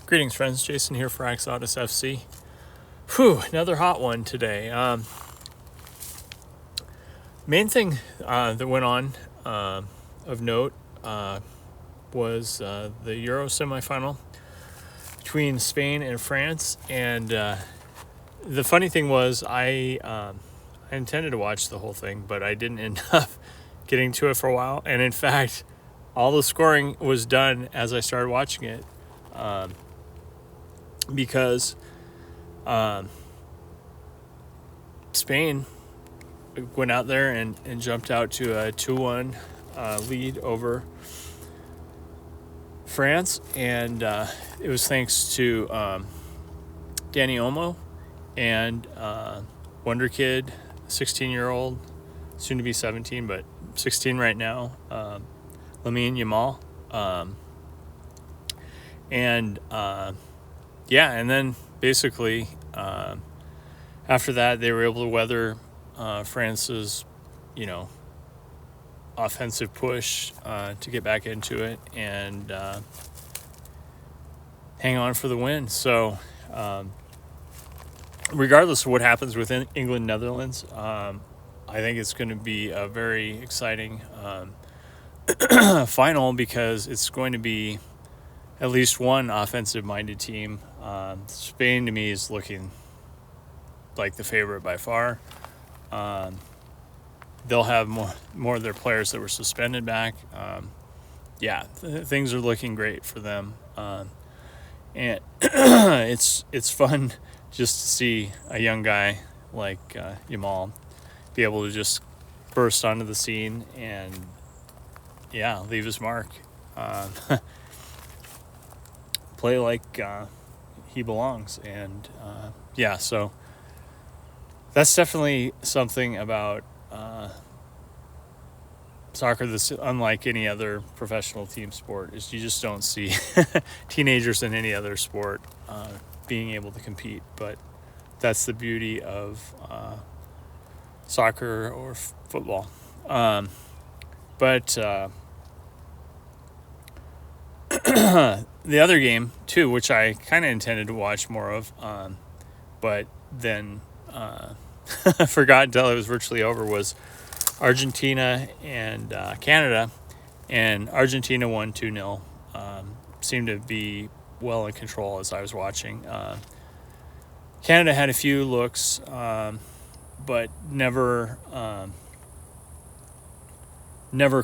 Greetings, friends. Jason here for AxodysFC. Whew, another hot one today. Main thing that went on of note was the Euro semifinal between Spain and France. And the funny thing was I intended to watch the whole thing, but I didn't end up getting to it for a while. And in fact, all the scoring was done as I started watching it. Because Spain went out there and jumped out to a 2-1 lead over France, and it was thanks to Dani Olmo and Wonder Kid, 16-year-old, soon to be 17, but 16 right now, Lamine Yamal, and then basically after that they were able to weather France's, offensive push to get back into it and hang on for the win. So regardless of what happens with England, Netherlands, I think it's going to be a very exciting final, because it's going to be at least one offensive-minded team. Spain, to me, is looking like the favorite by far. They'll have more of their players that were suspended back. Things are looking great for them. And it's fun just to see a young guy like Yamal be able to just burst onto the scene and, leave his mark. Play like he belongs. And so that's definitely something about soccer that's unlike any other professional team sport, is you just don't see teenagers in any other sport being able to compete. But that's the beauty of soccer or football. The other game too, which I kind of intended to watch more of, but then forgot until it was virtually over, was Argentina and Canada. And Argentina won 2-0. Seemed to be well in control as I was watching. Canada had a few looks, but never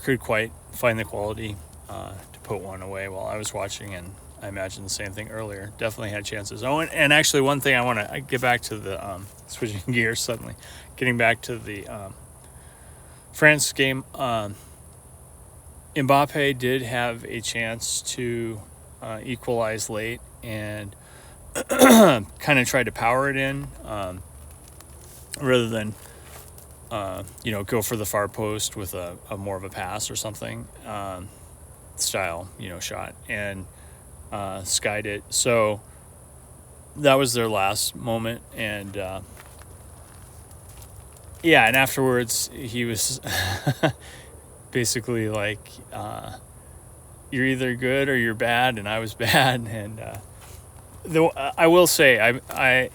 could quite find the quality to put one away while I was watching, and I imagine the same thing earlier. Definitely had chances. Oh, and actually one thing I want to get back to the switching gears suddenly, getting back to the France game. Mbappe did have a chance to equalize late and kind of tried to power it in rather than go for the far post with a more of a pass or something style shot, and skied it. So that was their last moment. And and afterwards he was basically like, you're either good or you're bad, and I was bad. And though I will say, I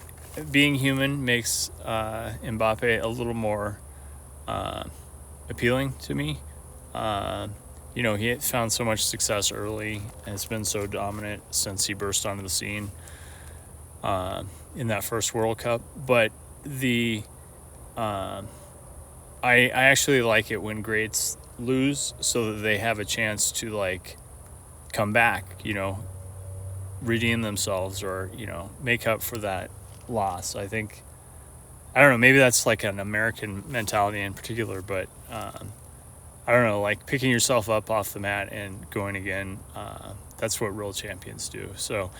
being human makes Mbappe a little more appealing to me. He had found so much success early and has been so dominant since he burst onto the scene in that first World Cup. But I actually like it when greats lose, so that they have a chance to come back, redeem themselves, or make up for that loss. I think, I don't know, maybe that's like an American mentality in particular, but I don't know, like picking yourself up off the mat and going again, that's what real champions do. So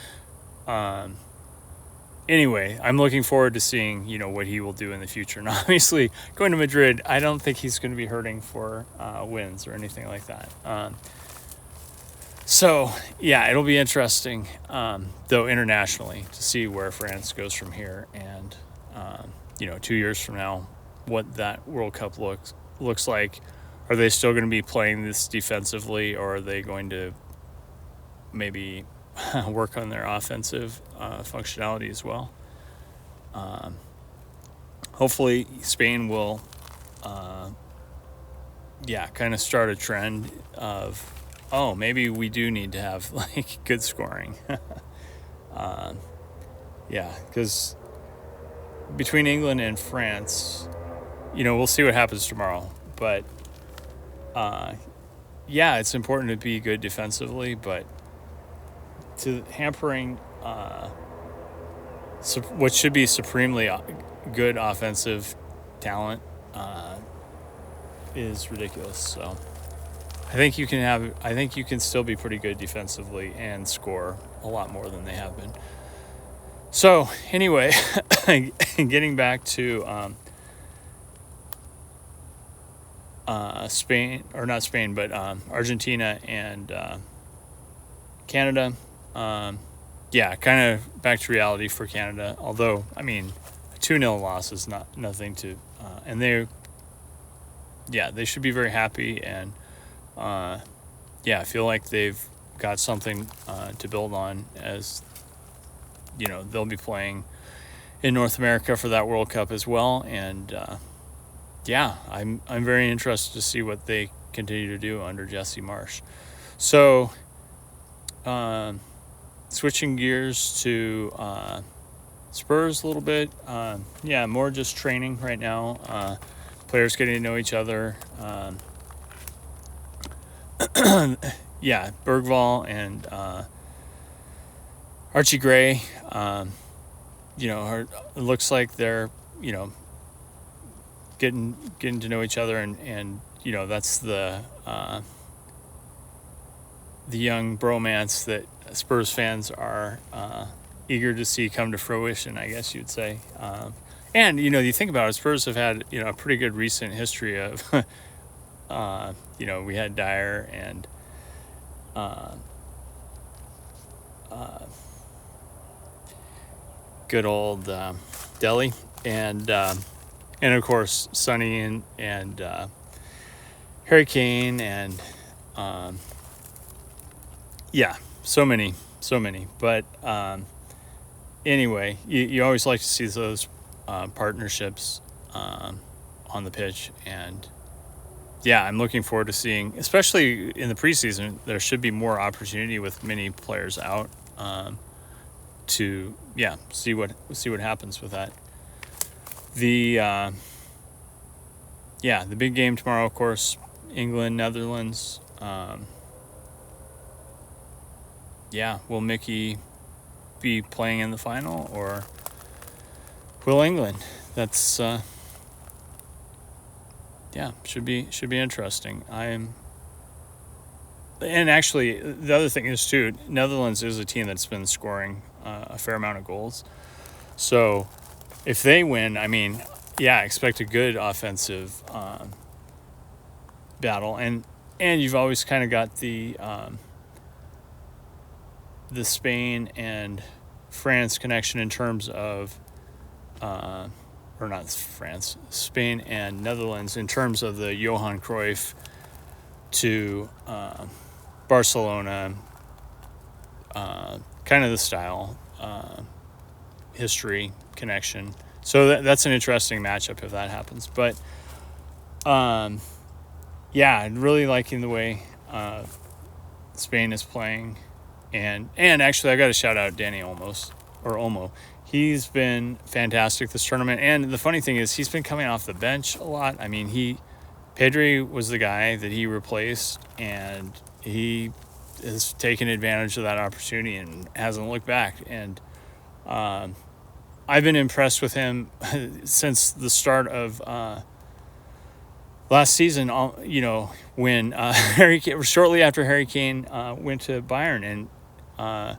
anyway, I'm looking forward to seeing what he will do in the future. And obviously going to Madrid, I don't think he's going to be hurting for wins or anything like that. It'll be interesting, though, internationally, to see where France goes from here, and 2 years from now, what that World Cup looks like. Are they still going to be playing this defensively, or are they going to maybe work on their offensive functionality as well. Hopefully Spain will, kind of start a trend of, maybe we do need to have like good scoring. Because between England and France, we'll see what happens tomorrow. But it's important to be good defensively, but to hampering what should be supremely good offensive talent is ridiculous. So I think you can still be pretty good defensively and score a lot more than they have been. So anyway, getting back to Spain, or not Spain, but Argentina and Canada. Kind of back to reality for Canada. Although, I mean, a 2-0 loss is nothing to, and they should be very happy. And I feel like they've got something to build on, as they'll be playing in North America for that World Cup as well. And I'm very interested to see what they continue to do under Jesse Marsch. So switching gears to Spurs a little bit. More just training right now. Players getting to know each other. Bergvall and Archie Gray, it looks like they're, getting to know each other, and that's the young bromance that Spurs fans are eager to see come to fruition, I guess you'd say. And you think about it, Spurs have had a pretty good recent history of we had Dyer and good old Delhi, and of course Sonny and Harry Kane, and so many. But anyway, you always like to see those partnerships on the pitch, and I'm looking forward to seeing, especially in the preseason, there should be more opportunity with many players out to see what happens with that. The big game tomorrow, of course, England, Netherlands. Will Mickey be playing in the final, or will England? That's should be interesting. And actually, the other thing is too, Netherlands is a team that's been scoring a fair amount of goals. So if they win, I mean, expect a good offensive battle, and you've always kind of got the Spain and France connection in terms of, or not France, Spain and Netherlands in terms of the Johan Cruyff to Barcelona, kind of the style, history connection. So that's an interesting matchup if that happens. But really liking the way Spain is playing. And actually, I got to shout out Dani Olmo. He's been fantastic this tournament. And the funny thing is, he's been coming off the bench a lot. I mean, Pedri was the guy that he replaced, and he has taken advantage of that opportunity and hasn't looked back. And I've been impressed with him since the start of last season, when shortly after Harry Kane went to Bayern. And the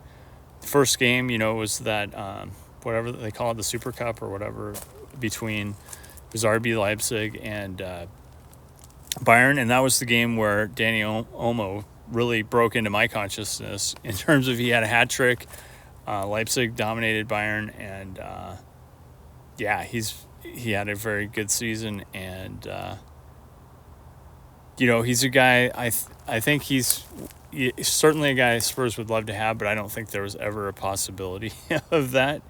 first game, was that whatever they call it, the Super Cup or whatever, between RB Leipzig and Bayern. And that was the game where Dani Olmo really broke into my consciousness in terms of he had a hat trick. Leipzig dominated Bayern, and he had a very good season. And he's a guy, I think he's certainly a guy Spurs would love to have, but I don't think there was ever a possibility of that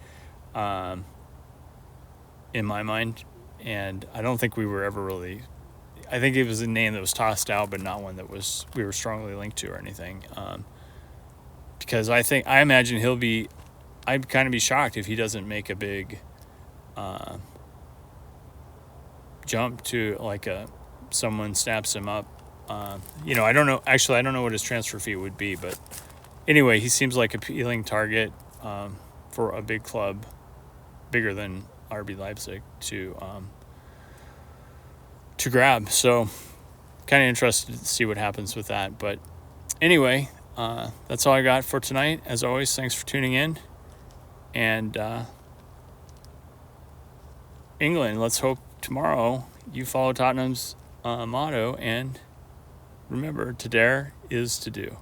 in my mind. And I don't think we were ever really. I think it was a name that was tossed out, but not one that we were strongly linked to or anything. Because I imagine he'll be. I'd kind of be shocked if he doesn't make a big jump to like someone snaps him up. I don't know. Actually, I don't know what his transfer fee would be, but anyway, he seems like an appealing target for a big club, bigger than RB Leipzig, to grab. So, kind of interested to see what happens with that. But anyway, that's all I got for tonight. As always, thanks for tuning in. And England, let's hope tomorrow you follow Tottenham's motto, and remember, to dare is to do.